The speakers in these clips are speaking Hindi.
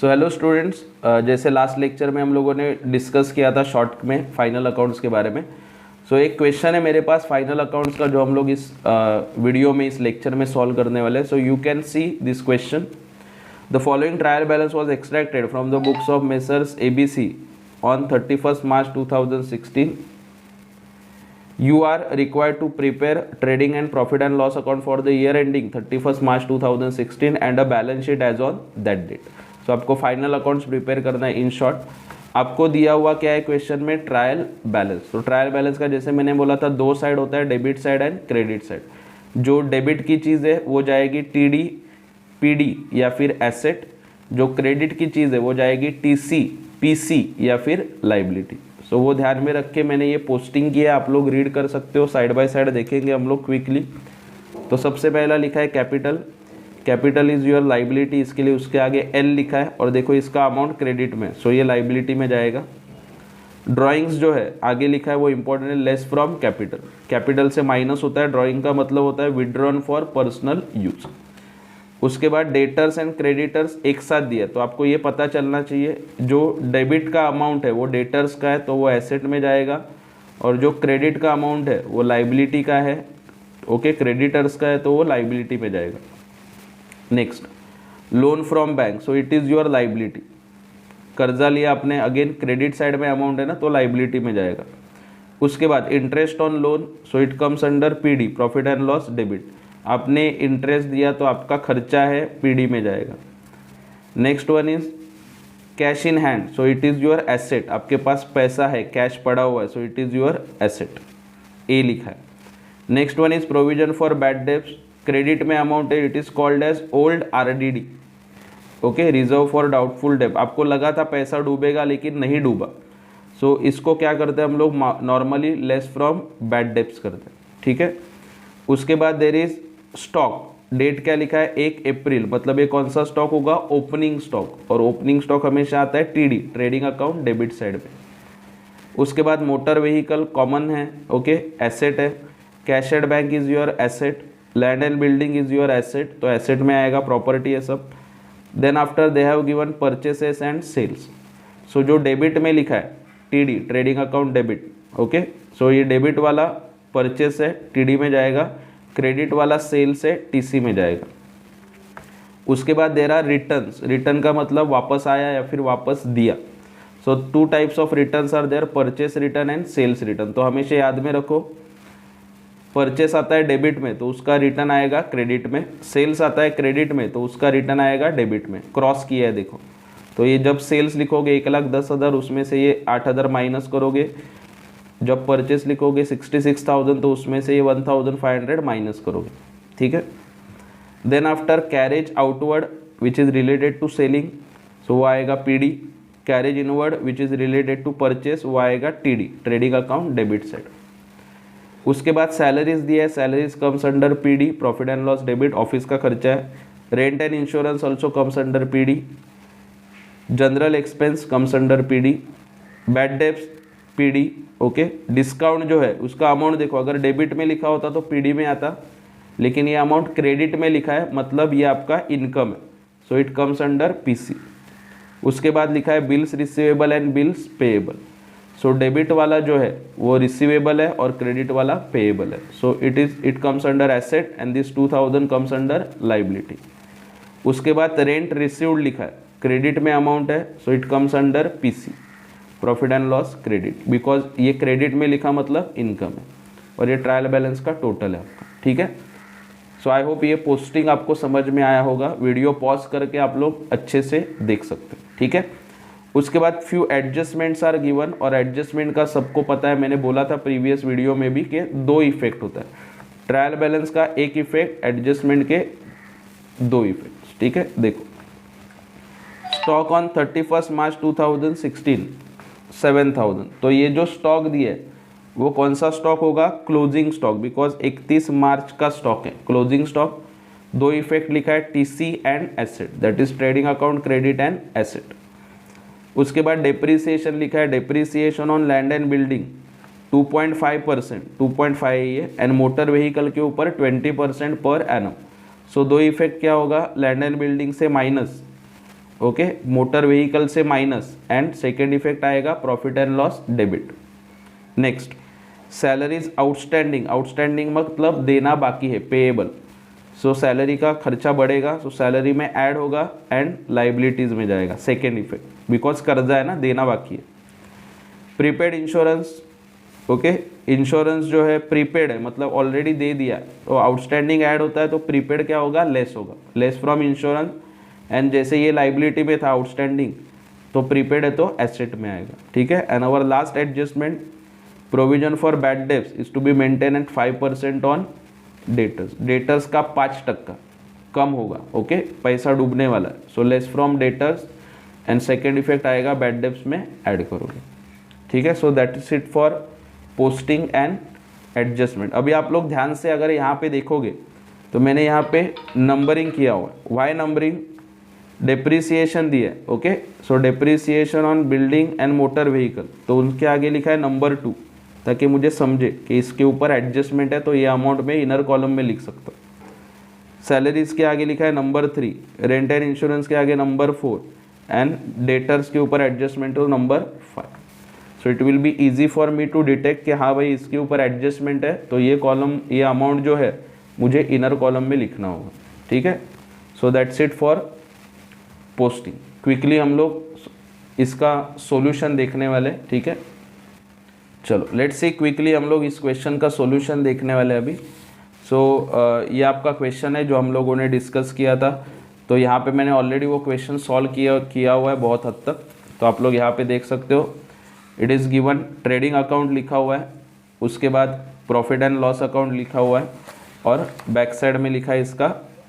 सो हेलो स्टूडेंट्स, जैसे लास्ट लेक्चर में हम लोगों ने डिस्कस किया था शॉर्ट में फाइनल अकाउंट्स के बारे में। सो एक क्वेश्चन है मेरे पास फाइनल अकाउंट्स का जो हम लोग इस वीडियो में इस लेक्चर में सॉल्व करने वाले हैं। So you can see this question. The following trial balance was extracted from the books of messrs ABC on 31st March 2016. You are required to prepare trading and profit and loss account for the year ending 31st March 2016 and a balance sheet as on that date. So आपको फाइनल अकाउंट्स प्रिपेयर करना है। इन शॉर्ट आपको दिया हुआ क्या है क्वेश्चन में, ट्रायल बैलेंस। तो ट्रायल बैलेंस का जैसे मैंने बोला था दो साइड होता है, debit side and credit side. जो डेबिट की चीज़ है वो जाएगी TD PD या फिर एसेट, जो क्रेडिट की चीज़ है वो जाएगी TC PC या फिर लाइबिलिटी। सो वो ध्यान में रख के मैंने ये पोस्टिंग किया, आप लोग रीड कर सकते हो, साइड बाय साइड देखेंगे हम लोग क्विकली। तो सबसे पहला लिखा है capital, capital is your liability, इसके लिए उसके आगे L लिखा है और देखो इसका अमाउंट क्रेडिट में, सो ये लाइबिलिटी में जाएगा। ड्राइंग्स जो है आगे लिखा है वो इंपॉर्टेंट है, लेस फ्रॉम कैपिटल, कैपिटल से माइनस होता है, ड्राइंग का मतलब होता है विड्रॉन फॉर पर्सनल यूज। उसके बाद डेटर्स एंड क्रेडिटर्स एक साथ दिया, तो आपको ये पता चलना चाहिए जो डेबिट का अमाउंट है वो डेटर्स का है तो वो एसेट में जाएगा, और जो क्रेडिट का अमाउंट है वो लाइबिलिटी का है। ओके, क्रेडिटर्स का है तो वो लाइबिलिटी में जाएगा। Next, loan from bank, so it is your liability. कर्जा लिया आपने, अगेन क्रेडिट साइड में अमाउंट है ना तो लाइबिलिटी में जाएगा। उसके बाद interest on loan, so it comes under PD, profit and loss debit. आपने इंटरेस्ट दिया तो आपका खर्चा है, PD में जाएगा। Next one is cash in hand, so it is your asset. आपके पास पैसा है, कैश पड़ा हुआ है, सो it is your asset, A लिखा है। Next one is provision for bad debts, credit में अमाउंट है, it is called as old RDD। Okay, reserve for doubtful डेब्ट, आपको लगा था पैसा डूबेगा लेकिन नहीं डूबा, सो इसको क्या करते हैं हम लोग normally less from bad debts करते हैं। ठीक है, उसके बाद देयर इज स्टॉक, डेट क्या लिखा है 1 अप्रैल, मतलब ये कौन सा स्टॉक होगा, ओपनिंग स्टॉक, और ओपनिंग स्टॉक हमेशा आता है TD, trading account debit side में। उसके बाद मोटर व्हीकल कॉमन है, ओके, एसेट है। Cash at bank is your asset, land and building is your asset, तो एसेट में आएगा, प्रॉपर्टी है सब। Then after they have given purchases and sales, so जो डेबिट में लिखा है TD, trading account debit, okay, so ये डेबिट वाला परचेस है TD में जाएगा, क्रेडिट वाला सेल्स है TC में जाएगा। उसके बाद देर आर रिटर्न्स, रिटर्न का मतलब वापस आया या फिर वापस दिया। So 2 types of returns are there, purchase return and sales return. तो हमेशा याद में रखो, परचेस आता है डेबिट में तो उसका रिटर्न आएगा क्रेडिट में, सेल्स आता है क्रेडिट में तो उसका रिटर्न आएगा डेबिट में। क्रॉस किया है देखो, तो ये जब सेल्स लिखोगे 1,10,000, उसमें से ये 8,000 माइनस करोगे। जब परचेस लिखोगे 66,000 तो उसमें से ये 1,500 माइनस करोगे। ठीक है, then after carriage outward which is related to selling, so वो आएगा PD। Carriage inward which is related to purchase, वो आएगा TD, trading account debit side. उसके बाद सैलरीज दिया है, salaries comes under PD, profit and loss debit, office का खर्चा है। Rent and insurance also comes under PD। General expense comes under PD। Bad debts PD, okay. Discount जो है उसका अमाउंट देखो, अगर डेबिट में लिखा होता तो PD में आता, लेकिन ये अमाउंट क्रेडिट में लिखा है, मतलब ये आपका इनकम है, so it comes under PC। उसके बाद लिखा है bills receivable and bills payable, so debit वाला जो है वो रिसीवेबल है और क्रेडिट वाला पेएबल है, so it comes under asset and this 2,000 comes under liability. उसके बाद रेंट रिसीव्ड लिखा है, क्रेडिट में अमाउंट है, so it comes under PC, profit and loss credit, because ये क्रेडिट में लिखा मतलब इनकम है, और ये ट्रायल बैलेंस का टोटल है आपका। ठीक है, सो आई होप ये पोस्टिंग आपको समझ में आया होगा। वीडियो पॉज करके आप लोग अच्छे से देख सकते हैं। ठीक है, उसके बाद फ्यू एडजस्टमेंट्स आर गिवन, और एडजस्टमेंट का सबको पता है, मैंने बोला था प्रीवियस वीडियो में भी कि 2 इफेक्ट होता है। ट्रायल बैलेंस का 1 इफेक्ट, एडजस्टमेंट के 2 इफेक्ट। ठीक है, देखो स्टॉक ऑन 31st March 2016 7,000, तो ये जो स्टॉक दिया है वो कौन सा स्टॉक होगा, क्लोजिंग स्टॉक, बिकॉज 31 मार्च का स्टॉक है क्लोजिंग स्टॉक। 2 इफेक्ट लिखा है TC and asset, that is trading account credit and asset. उसके बाद डेप्रीसिएशन लिखा है, depreciation on land and building 2.5%, 2.5 है ये, एंड मोटर व्हीकल के ऊपर 20% पर एनम। सो 2 इफेक्ट क्या होगा, लैंड एंड बिल्डिंग से माइनस, ओके, मोटर व्हीकल से माइनस, एंड सेकेंड इफेक्ट आएगा profit and loss debit. Next, salaries outstanding, outstanding मतलब देना बाकी है, पेएबल। सो सैलरी का खर्चा बढ़ेगा, सो सैलरी में ऐड होगा एंड लाइबिलिटीज़ में जाएगा, सेकेंड इफेक्ट, बिकॉज कर्जा है ना, देना बाकी है। प्रीपेड इंश्योरेंस, ओके, इंश्योरेंस जो है प्रीपेड है, मतलब ऑलरेडी दे दिया, तो आउटस्टैंडिंग ऐड होता है तो प्रीपेड क्या होगा, लेस होगा, लेस फ्रॉम इंश्योरेंस। एंड जैसे ये लाइबिलिटी में था आउटस्टैंडिंग, तो प्रीपेड है तो एसेट में आएगा, ठीक है। And our last adjustment, provision for bad debts is to be maintain at 5% on debtors, debtors का 5% कम होगा, ओके, पैसा डूबने वाला है, so less from debtors, and second effect आएगा बैड डेब्ट्स में ऐड करोगे, ठीक है। So that is it for posting and adjustment. अभी आप लोग ध्यान से अगर यहाँ पे देखोगे तो मैंने यहाँ पे नंबरिंग किया हुआ है, वाई नंबरिंग, डेप्रिसिएशन दिया है, okay. So depreciation on building and motor vehicle, तो उनके आगे लिखा है नंबर 2, ताकि मुझे समझे कि इसके ऊपर एडजस्टमेंट है, तो ये अमाउंट में इनर कॉलम में लिख सकता हूँ। सैलरीज के आगे लिखा है नंबर 3, रेंट एंड इंश्योरेंस के आगे नंबर 4, एंड डेटर्स के ऊपर एडजस्टमेंट हो number 5। So it will be easy for me to detect कि हाँ भाई इसके ऊपर एडजस्टमेंट है, तो ये कॉलम, ये अमाउंट जो है मुझे इनर कॉलम में लिखना होगा, ठीक है। So that's it for posting. Quickly हम लोग इसका सॉल्यूशन देखने वाले, ठीक है। चलो लेट्स सी, क्विकली हम लोग इस क्वेश्चन का सॉल्यूशन देखने वाले अभी। सो ये आपका क्वेश्चन है जो हम लोगों ने डिस्कस किया था, तो यहाँ पे मैंने ऑलरेडी वो क्वेश्चन सॉल्व किया हुआ है बहुत हद तक, तो आप लोग यहाँ पे देख सकते हो। It is given, trading account लिखा हुआ है, उसके बाद प्रॉफिट एंड लॉस अकाउंट लिखा हुआ है, और बैक साइड में लिखा है इसका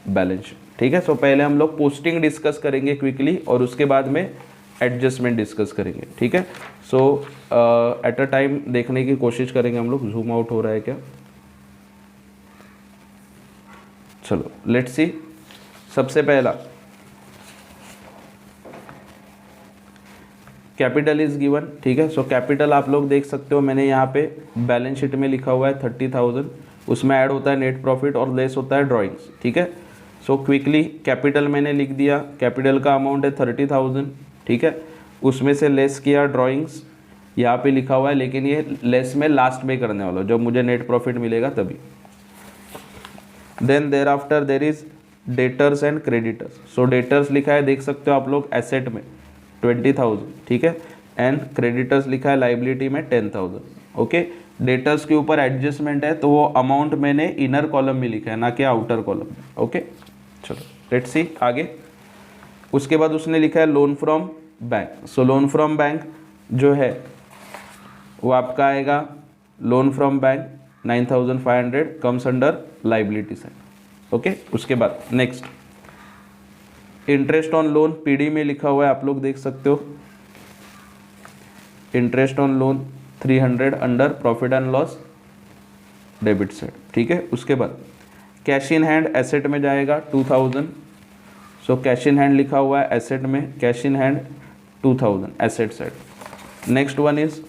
बैलेंस शीट, ठीक है। सो पहले हम लोग पोस्टिंग डिस्कस करेंगे क्विकली, और उसके बाद में एडजस्टमेंट डिस्कस करेंगे, ठीक है। सो एट अ टाइम देखने की कोशिश करेंगे हम लोग, जूम आउट हो रहा है क्या, चलो लेट्स सी। सबसे पहला कैपिटल इज गिवन, ठीक है। सो कैपिटल आप लोग देख सकते हो, मैंने यहाँ पे बैलेंस शीट में लिखा हुआ है 30,000, उसमें ऐड होता है नेट प्रॉफिट और लेस होता है ड्राइंग्स, ठीक है। सो क्विकली कैपिटल मैंने लिख दिया, कैपिटल का अमाउंट है 30,000, ठीक है। उसमें से लेस किया ड्राइंग्स, यहाँ पे लिखा हुआ है, लेकिन ये लेस में लास्ट में करने वाला, जब मुझे नेट प्रॉफिट मिलेगा तभी। Then there after there is debtors and creditors. So debtors लिखा है, देख सकते हो आप लोग, एसेट में 20,000, ठीक है, एंड क्रेडिटर्स लिखा है लाइबिलिटी में 10,000, ओके। डेटर्स के ऊपर एडजस्टमेंट है, तो वो अमाउंट मैंने इनर कॉलम में लिखा है, ना कि आउटर कॉलम में, ओके। चलो लेट्स सी आगे। उसके बाद उसने लिखा है loan from bank. So loan from bank जो है वो आपका आएगा, loan from bank 9,500 comes under liability side, okay. उसके बाद next, interest on loan PD में लिखा हुआ है, आप लोग देख सकते हो, interest on loan 300 under profit and loss debit side, ठीक है। उसके बाद कैश इन हैंड एसेट में जाएगा 2,000। सो कैश इन हैंड लिखा हुआ है एसेट में, cash in hand 2,000 asset side. Next one is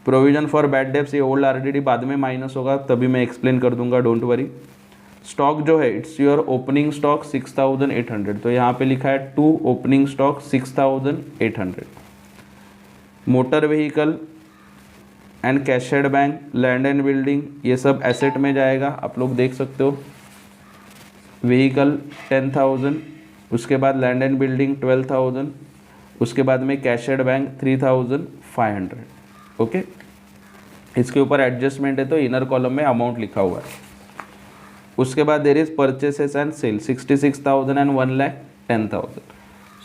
provision for bad debts, ये ओल्ड आरडीडी बाद में माइनस होगा, तभी मैं एक्सप्लेन कर दूंगा, डोंट वरी। स्टॉक जो है इट्स योर ओपनिंग स्टॉक 6,800, तो यहाँ पे लिखा है to opening stock 6,800। Motor vehicle and cash at bank, land and building, ये सब एसेट में जाएगा, आप लोग देख सकते हो। व्हीकल 10,000, उसके बाद लैंड एंड बिल्डिंग 12,000, उसके बाद में कैशेड बैंक 3,500, ओके। इसके ऊपर एडजस्टमेंट है, तो इनर कॉलम में अमाउंट लिखा हुआ है। उसके बाद there is purchases and sale 66,000 and 1,10,000।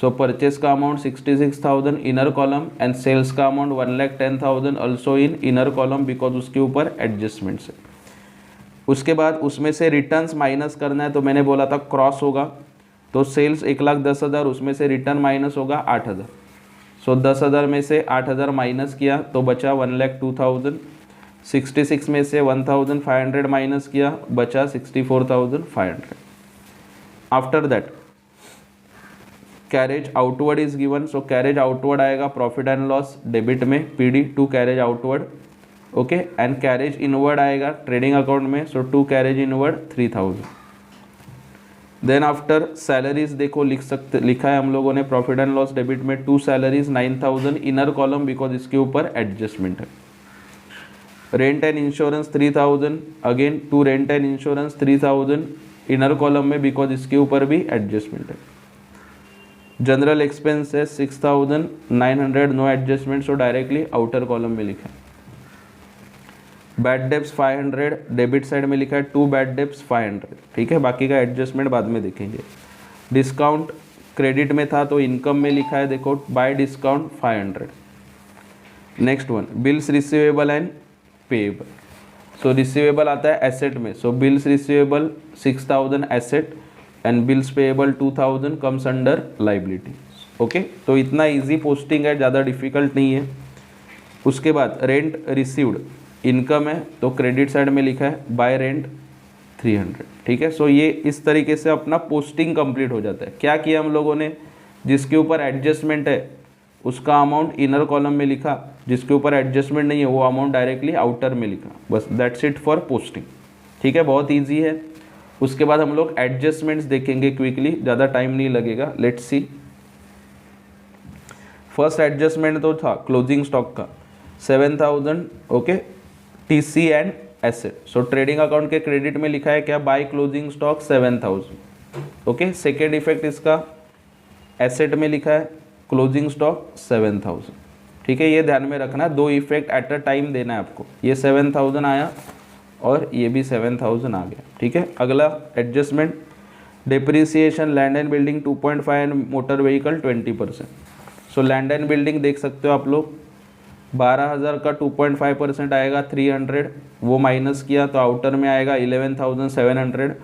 So purchase का amount 66,000 inner column, and sales का amount 1,10,000 also in inner column, because उसके ऊपर एडजस्टमेंट्स है। उसके बाद उसमें से रिटर्न्स माइनस करना है, तो मैंने बोला था क्रॉस होगा, तो सेल्स 1,10,000, उसमें से रिटर्न माइनस होगा 8,000। सो 10,000 में से 8,000 माइनस किया तो बचा 1,02,000। 66 में से 1,500 माइनस किया, बचा 64,500। After that carriage outward is given. So carriage outward आएगा प्रॉफिट एंड लॉस डेबिट में, PD to carriage outward, okay. And carriage inward आएगा ट्रेडिंग अकाउंट में, so to carriage inward 3,000। Then after salaries देखो लिखा है हम लोगों ने प्रॉफिट एंड लॉस डेबिट में 2 सैलरीज 9000 इनर कॉलम बिकॉज इसके ऊपर एडजस्टमेंट है। Rent and insurance 3000 again 2 rent and insurance 3000 inner column में बिकॉज इसके ऊपर भी एडजस्टमेंट है। जनरल एक्सपेंस है 6900 no adjustment so directly outer column में लिखा है। बैड डेब्स 500 डेबिट साइड में लिखा है 2 बैड डेब्स 500, ठीक है, बाकी का एडजस्टमेंट बाद में देखेंगे। डिस्काउंट क्रेडिट में था तो इनकम में लिखा है देखो by discount 500। Next one bills receivable and payable, so receivable आता है एसेट में, so bills receivable 6000 asset and bills payable 2000 comes under liability. Okay, तो इतना इजी पोस्टिंग है, ज़्यादा डिफिकल्ट नहीं है। उसके बाद रेंट रिसीव्ड इनकम है तो क्रेडिट साइड में लिखा है बाय रेंट 300, ठीक है। सो ये इस तरीके से अपना पोस्टिंग कंप्लीट हो जाता है। क्या किया हम लोगों ने, जिसके ऊपर एडजस्टमेंट है उसका अमाउंट इनर कॉलम में लिखा, जिसके ऊपर एडजस्टमेंट नहीं है वो अमाउंट डायरेक्टली आउटर में लिखा, बस दैट्स इट फॉर पोस्टिंग, ठीक है, बहुत ईजी है। उसके बाद हम लोग एडजस्टमेंट्स देखेंगे क्विकली, ज़्यादा टाइम नहीं लगेगा। लेट्स सी, फर्स्ट एडजस्टमेंट तो था क्लोजिंग स्टॉक का 7000, okay, TC and asset, so trading account के क्रेडिट में लिखा है क्या by closing stock 7000, okay. Second effect इसका एसेट में लिखा है क्लोजिंग स्टॉक 7000, ठीक है, ये ध्यान में रखना, 2 इफेक्ट एट अ टाइम देना है आपको। ये 7000 आया और ये भी 7000 आ गया, ठीक है। अगला adjustment depreciation land and building 2.5 and motor vehicle 20%, so land and building देख सकते हो आप लोग 12000 का 2.5% आएगा 300, वो माइनस किया तो आउटर में आएगा 11700।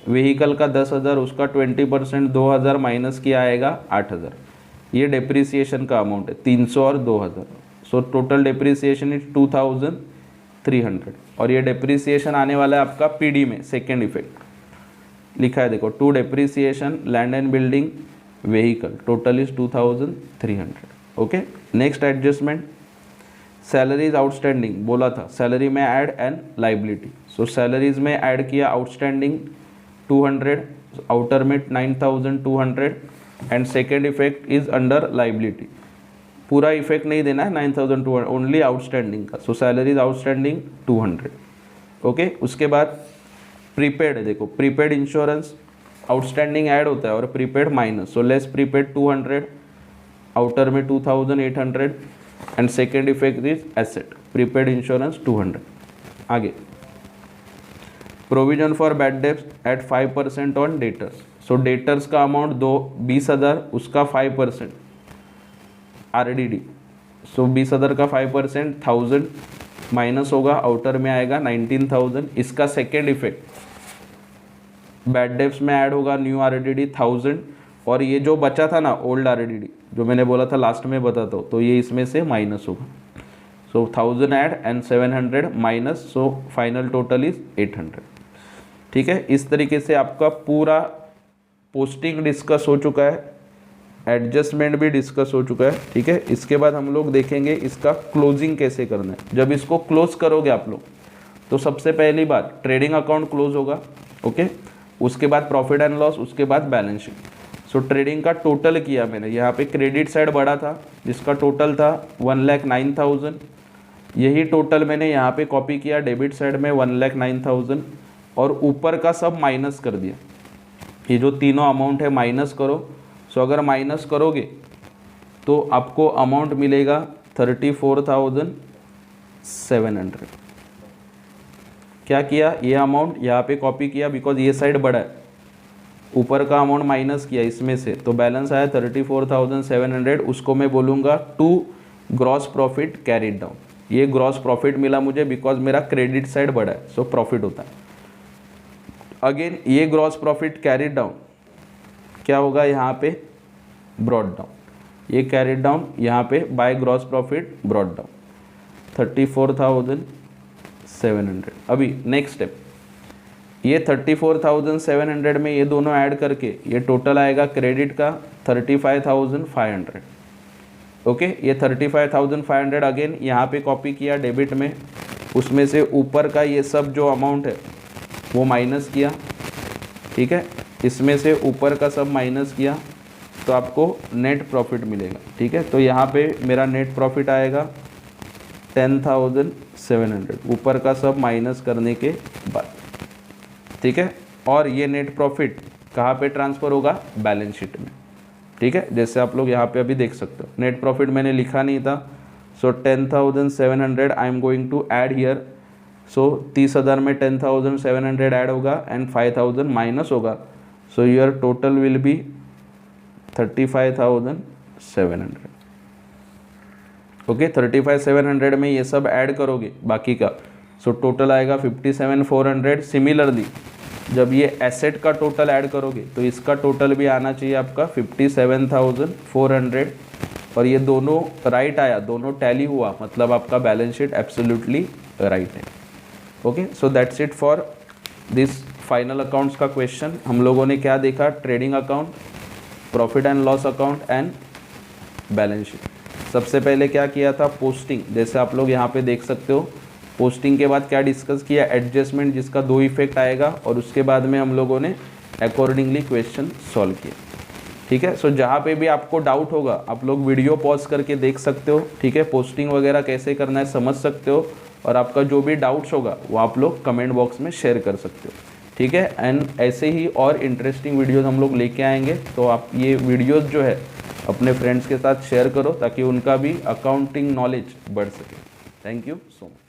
व्हीकल का 10000 उसका 20% 2000 माइनस किया आएगा 8000। ये डिप्रिसिएशन का अमाउंट है 300 और 2000, सो टोटल डिप्रिसिएशन इज 2300। और ये डिप्रिसिएशन आने वाला है आपका पीडी में, सेकेंड इफेक्ट लिखा है देखो 2 depreciation land and building vehicle total is 2300, okay. Next adjustment salaries outstanding बोला था, सैलरी में add and liability, so salaries में ऐड किया आउटस्टैंडिंग 200, आउटर में 9200 and second effect is under liability. पूरा इफेक्ट नहीं देना है 9200, ओनली आउटस्टैंडिंग का, सो सैलरीज आउटस्टैंडिंग 200, ओके। उसके बाद प्रीपेड है देखो, प्रीपेड इंश्योरेंस आउटस्टैंडिंग ऐड होता है और prepaid minus, so less prepaid 200, outer में 2800 and second effect is asset prepaid insurance 200। आगे प्रोविजन फॉर बैड डेब्ट at 5% on debtors, so debtors का अमाउंट 20,000 उसका 5% RDD, सो 20,000 का 5% 1000 माइनस होगा, आउटर में आएगा 19,000। इसका सेकेंड इफेक्ट बैड डेब्ट्स में ऐड होगा न्यू RDD 1000, और ये जो बचा था ना ओल्ड RDD जो मैंने बोला था लास्ट में बताता हूँ, तो ये इसमें से माइनस होगा, सो 1000 add and 700 minus, so final total is 800, ठीक है। इस तरीके से आपका पूरा पोस्टिंग डिस्कस हो चुका है, एडजस्टमेंट भी डिस्कस हो चुका है, ठीक है। इसके बाद हम लोग देखेंगे इसका क्लोजिंग कैसे करना है। जब इसको क्लोज करोगे आप लोग तो सबसे पहली बात ट्रेडिंग अकाउंट क्लोज होगा, ओके। उसके बाद प्रॉफिट एंड लॉस, उसके बाद बैलेंस शीट। सो ट्रेडिंग का टोटल किया मैंने, यहाँ पे क्रेडिट साइड बड़ा था जिसका टोटल था 1,09,000, यही टोटल मैंने यहाँ पे कॉपी किया डेबिट साइड में 1,09,000 और ऊपर का सब माइनस कर दिया। ये जो तीनों अमाउंट है माइनस करो, सो अगर माइनस करोगे तो आपको अमाउंट मिलेगा 34,700। क्या किया, ये अमाउंट यहाँ पे कॉपी किया बिकॉज ये साइड बड़ा है, ऊपर का अमाउंट माइनस किया इसमें से, तो बैलेंस आया 34,700। उसको मैं बोलूँगा to gross profit carried down. ये ग्रॉस प्रॉफिट मिला मुझे बिकॉज मेरा क्रेडिट साइड बड़ा है, सो प्रॉफिट होता है। अगेन ये ग्रॉस प्रॉफिट कैरिड डाउन क्या होगा, यहाँ पे ब्रॉड डाउन, ये कैरिड डाउन यहाँ पे by gross profit brought down 34,700। अभी नेक्स्ट स्टेप, ये 34,700 में ये दोनों ऐड करके ये टोटल आएगा क्रेडिट का 35,500, ओके। ये 35,500 अगेन यहाँ पे कॉपी किया डेबिट में, उसमें से ऊपर का ये सब जो अमाउंट है वो माइनस किया, ठीक है। इसमें से ऊपर का सब माइनस किया तो आपको नेट प्रॉफिट मिलेगा। ठीक है, तो यहाँ पे मेरा नेट प्रॉफिट आएगा 10,700 ऊपर का सब माइनस करने के बाद। ठीक है, और ये नेट प्रॉफिट कहाँ पे ट्रांसफ़र होगा? बैलेंस शीट में। ठीक है, जैसे आप लोग यहाँ पे अभी देख सकते हो, नेट प्रॉफिट मैंने लिखा नहीं था, so 10,700 I am going to add here. So 30,000 में 10,700 ऐड होगा एंड 5,000 माइनस होगा, so your total will be 35,700। Okay, 35,700 में ये सब ऐड करोगे बाकी का, सो टोटल आएगा 57,400। सिमिलरली जब ये एसेट का टोटल ऐड करोगे तो इसका टोटल भी आना चाहिए आपका 57,400, और ये दोनों राइट आया, दोनों टैली हुआ, मतलब आपका बैलेंस शीट एब्सोल्युटली राइट है। Okay, so that's it for this final accounts का क्वेश्चन। हम लोगों ने क्या देखा? Trading account, profit and loss account and balance sheet. सबसे पहले क्या किया था? पोस्टिंग। जैसे आप लोग यहाँ पे देख सकते हो, पोस्टिंग के बाद क्या डिस्कस किया? एडजस्टमेंट, जिसका 2 इफेक्ट आएगा, और उसके बाद में हम लोगों ने अकॉर्डिंगली क्वेश्चन सॉल्व किया। ठीक है, सो जहाँ पे भी आपको डाउट होगा आप लोग वीडियो पॉज करके देख सकते हो। ठीक है, पोस्टिंग वगैरह कैसे करना है समझ सकते हो, और आपका जो भी डाउट्स होगा वो आप लोग कमेंट बॉक्स में शेयर कर सकते हो। ठीक है, एंड ऐसे ही और इंटरेस्टिंग वीडियोज़ हम लोग लेके आएंगे, तो आप ये वीडियोज़ जो है अपने फ्रेंड्स के साथ शेयर करो ताकि उनका भी अकाउंटिंग नॉलेज बढ़ सके। Thank you so much.